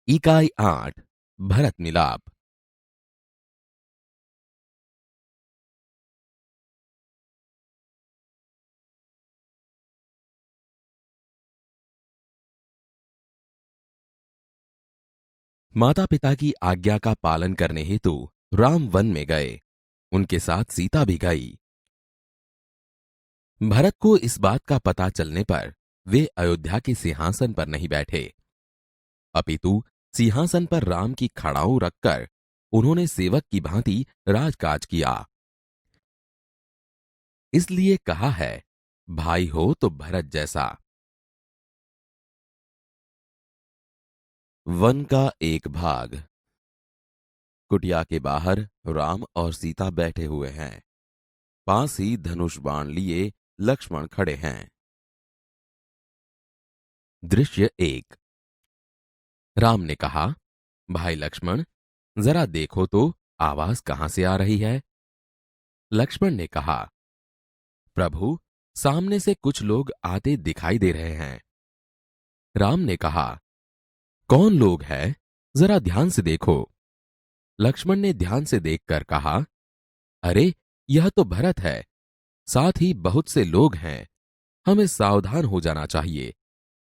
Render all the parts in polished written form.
इकाई 8 भरत मिलाप। माता पिता की आज्ञा का पालन करने हेतु राम वन में गए। उनके साथ सीता भी गई। भरत को इस बात का पता चलने पर वे अयोध्या के सिंहासन पर नहीं बैठे, अपितु सिंहासन पर राम की खड़ाऊ रखकर उन्होंने सेवक की भांति राजकाज किया। इसलिए कहा है, भाई हो तो भरत जैसा। वन का एक भाग। कुटिया के बाहर राम और सीता बैठे हुए हैं। पास ही धनुष बाण लिए लक्ष्मण खड़े हैं। दृश्य 1। राम ने कहा, भाई लक्ष्मण, जरा देखो तो आवाज कहां से आ रही है। लक्ष्मण ने कहा, प्रभु, सामने से कुछ लोग आते दिखाई दे रहे हैं। राम ने कहा, कौन लोग हैं, जरा ध्यान से देखो। लक्ष्मण ने ध्यान से देखकर कहा, अरे, यह तो भरत है, साथ ही बहुत से लोग हैं। हमें सावधान हो जाना चाहिए,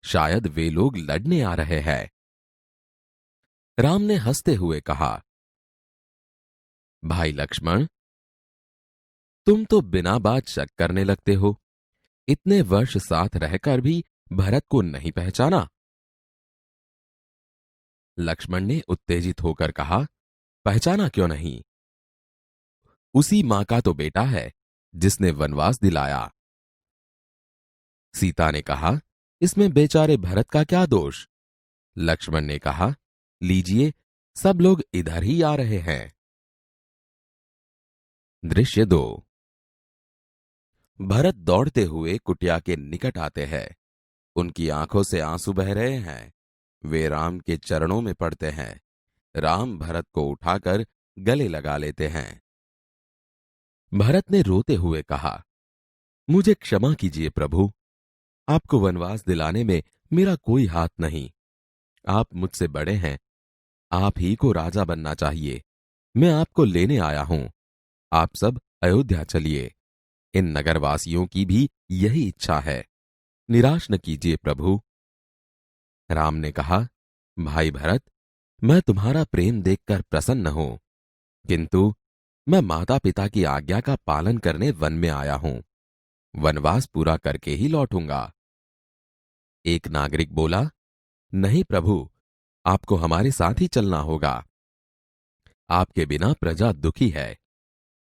शायद वे लोग लड़ने आ रहे हैं। राम ने हंसते हुए कहा, भाई लक्ष्मण, तुम तो बिना बात शक करने लगते हो। इतने वर्ष साथ रहकर भी भरत को नहीं पहचाना। लक्ष्मण ने उत्तेजित होकर कहा, पहचाना क्यों नहीं? उसी मां का तो बेटा है जिसने वनवास दिलाया। सीता ने कहा, इसमें बेचारे भरत का क्या दोष? लक्ष्मण ने कहा, लीजिए, सब लोग इधर ही आ रहे हैं। दृश्य 2। भरत दौड़ते हुए कुटिया के निकट आते हैं। उनकी आंखों से आंसू बह रहे हैं। वे राम के चरणों में पड़ते हैं। राम भरत को उठाकर गले लगा लेते हैं। भरत ने रोते हुए कहा, मुझे क्षमा कीजिए प्रभु, आपको वनवास दिलाने में मेरा कोई हाथ नहीं। आप मुझसे बड़े हैं, आप ही को राजा बनना चाहिए। मैं आपको लेने आया हूं। आप सब अयोध्या चलिए। इन नगरवासियों की भी यही इच्छा है। निराश न कीजिए प्रभु। राम ने कहा, भाई भरत, मैं तुम्हारा प्रेम देखकर प्रसन्न हूं, किंतु मैं माता पिता की आज्ञा का पालन करने वन में आया हूं। वनवास पूरा करके ही लौटूंगा। एक नागरिक बोला, नहीं प्रभु, आपको हमारे साथ ही चलना होगा। आपके बिना प्रजा दुखी है।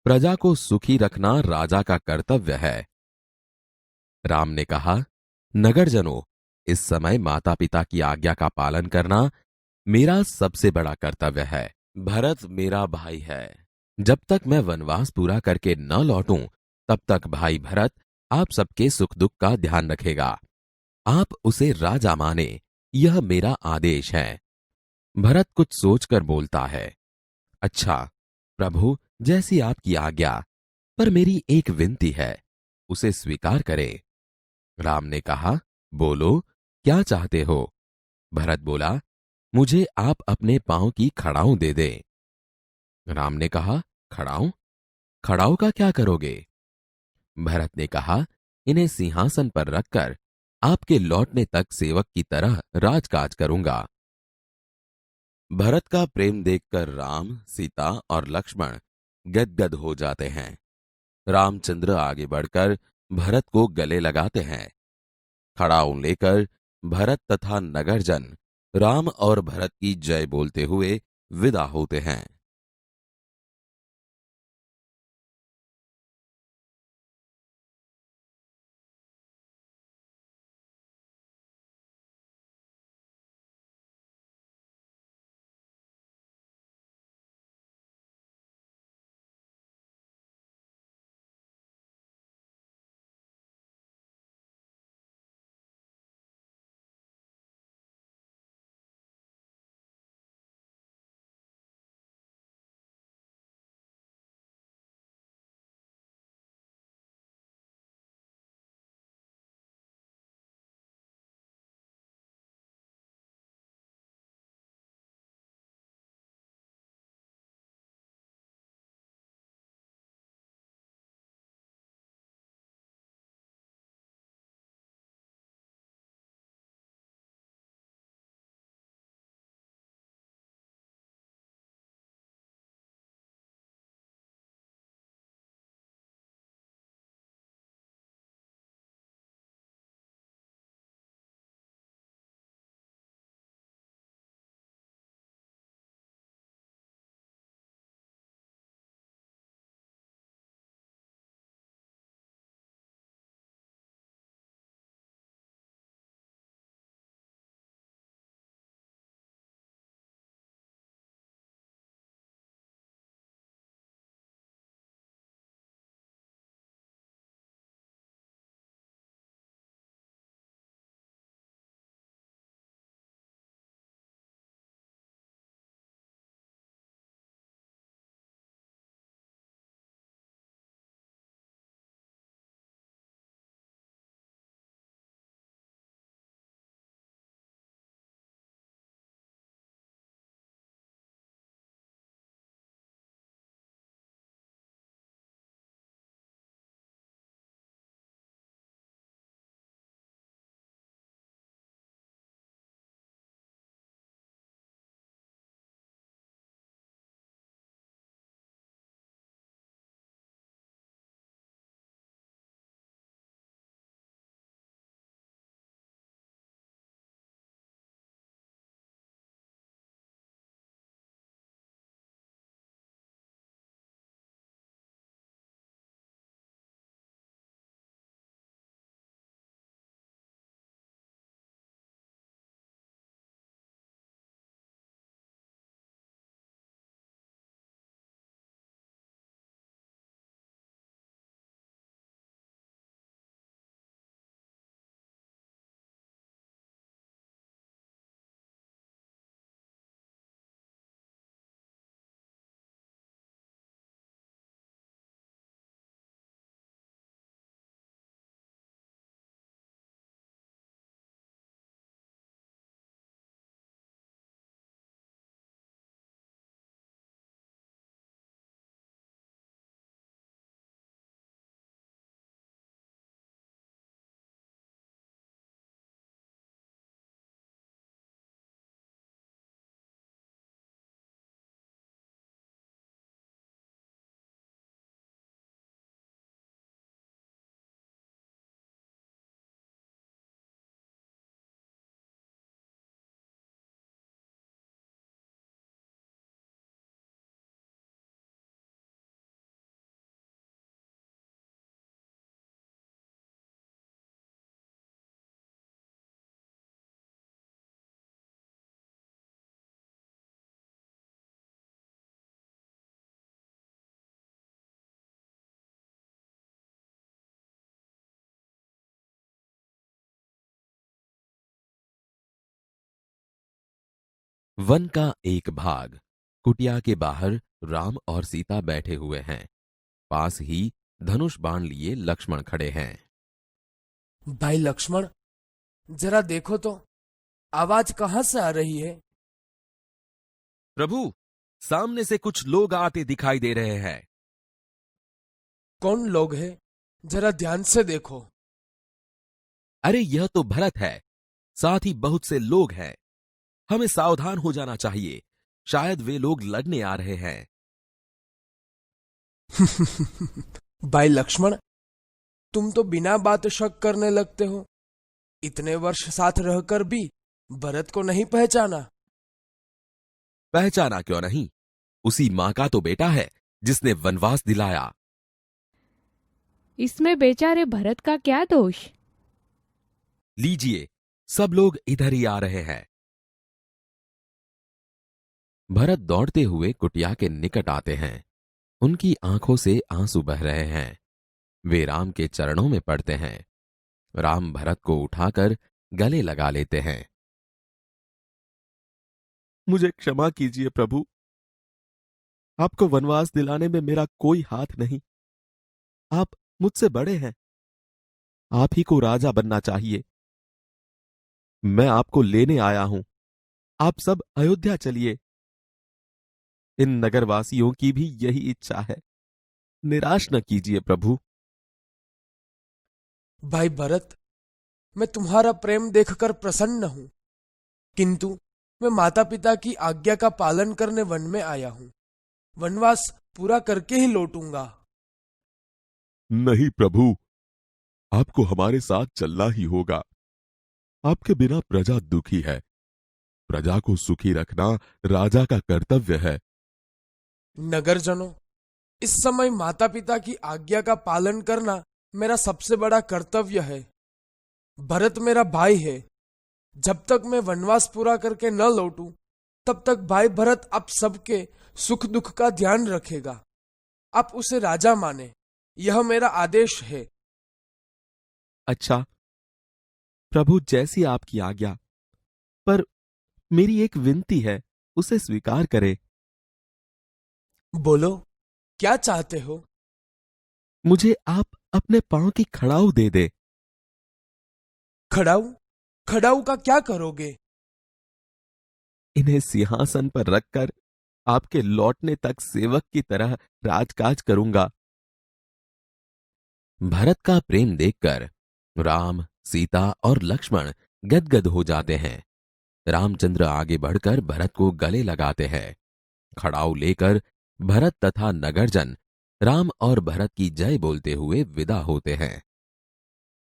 प्रजा को सुखी रखना राजा का कर्तव्य है। राम ने कहा, नगरजनों, इस समय माता पिता की आज्ञा का पालन करना मेरा सबसे बड़ा कर्तव्य है। भरत मेरा भाई है। जब तक मैं वनवास पूरा करके न लौटूं, तब तक भाई भरत आप सबके सुख दुख का ध्यान रखेगा। आप उसे राजा माने, यह मेरा आदेश है। भरत कुछ सोचकर बोलता है, अच्छा प्रभु, जैसी आपकी आज्ञा, पर मेरी एक विनती है, उसे स्वीकार करें। राम ने कहा, बोलो, क्या चाहते हो? भरत बोला, मुझे आप अपने पांव की खड़ाऊं दे दें। राम ने कहा, खड़ाऊं? खड़ाऊ का क्या करोगे? भरत ने कहा, इन्हें सिंहासन पर रखकर आपके लौटने तक सेवक की तरह राजकाज करूंगा। भरत का प्रेम देखकर राम, सीता और लक्ष्मण गदगद हो जाते हैं। रामचंद्र आगे बढ़कर भरत को गले लगाते हैं। खड़ाऊं लेकर भरत तथा नगरजन राम और भरत की जय बोलते हुए विदा होते हैं। वन का एक भाग। कुटिया के बाहर राम और सीता बैठे हुए हैं। पास ही धनुष बाण लिए लक्ष्मण खड़े हैं। भाई लक्ष्मण, जरा देखो तो आवाज कहां से आ रही है? प्रभु, सामने से कुछ लोग आते दिखाई दे रहे हैं। कौन लोग हैं? जरा ध्यान से देखो। अरे यह तो भरत है, साथ ही बहुत से लोग हैं। हमें सावधान हो जाना चाहिए, शायद वे लोग लड़ने आ रहे हैं। भाई लक्ष्मण, तुम तो बिना बात शक करने लगते हो। इतने वर्ष साथ रहकर भी भरत को नहीं पहचाना? पहचाना क्यों नहीं, उसी मां का तो बेटा है जिसने वनवास दिलाया। इसमें बेचारे भरत का क्या दोष? लीजिए, सब लोग इधर ही आ रहे हैं। भरत दौड़ते हुए कुटिया के निकट आते हैं। उनकी आंखों से आंसू बह रहे हैं। वे राम के चरणों में पड़ते हैं। राम भरत को उठाकर गले लगा लेते हैं। मुझे क्षमा कीजिए प्रभु, आपको वनवास दिलाने में मेरा कोई हाथ नहीं। आप मुझसे बड़े हैं, आप ही को राजा बनना चाहिए। मैं आपको लेने आया हूं, आप सब अयोध्या चलिए। इन नगरवासियों की भी यही इच्छा है, निराश न कीजिए प्रभु। भाई भरत, मैं तुम्हारा प्रेम देखकर प्रसन्न हूं, किंतु मैं माता पिता की आज्ञा का पालन करने वन में आया हूं। वनवास पूरा करके ही लौटूंगा। नहीं प्रभु, आपको हमारे साथ चलना ही होगा। आपके बिना प्रजा दुखी है। प्रजा को सुखी रखना राजा का कर्तव्य है। नगरजनों, इस समय माता पिता की आज्ञा का पालन करना मेरा सबसे बड़ा कर्तव्य है। भरत मेरा भाई है। जब तक मैं वनवास पूरा करके न लौटूं, तब तक भाई भरत आप सबके सुख दुख का ध्यान रखेगा। आप उसे राजा माने, यह मेरा आदेश है। अच्छा प्रभु, जैसी आपकी आज्ञा, पर मेरी एक विनती है, उसे स्वीकार करें। बोलो, क्या चाहते हो? मुझे आप अपने पांव की खड़ाऊ दे दे। खड़ाऊ? खड़ाऊ का क्या करोगे? इन्हें सिंहासन पर रखकर आपके लौटने तक सेवक की तरह राजकाज करूंगा। भरत का प्रेम देखकर राम, सीता और लक्ष्मण गदगद हो जाते हैं। रामचंद्र आगे बढ़कर भरत को गले लगाते हैं। खड़ाऊ लेकर भरत तथा नगरजन राम और भरत की जय बोलते हुए विदा होते हैं।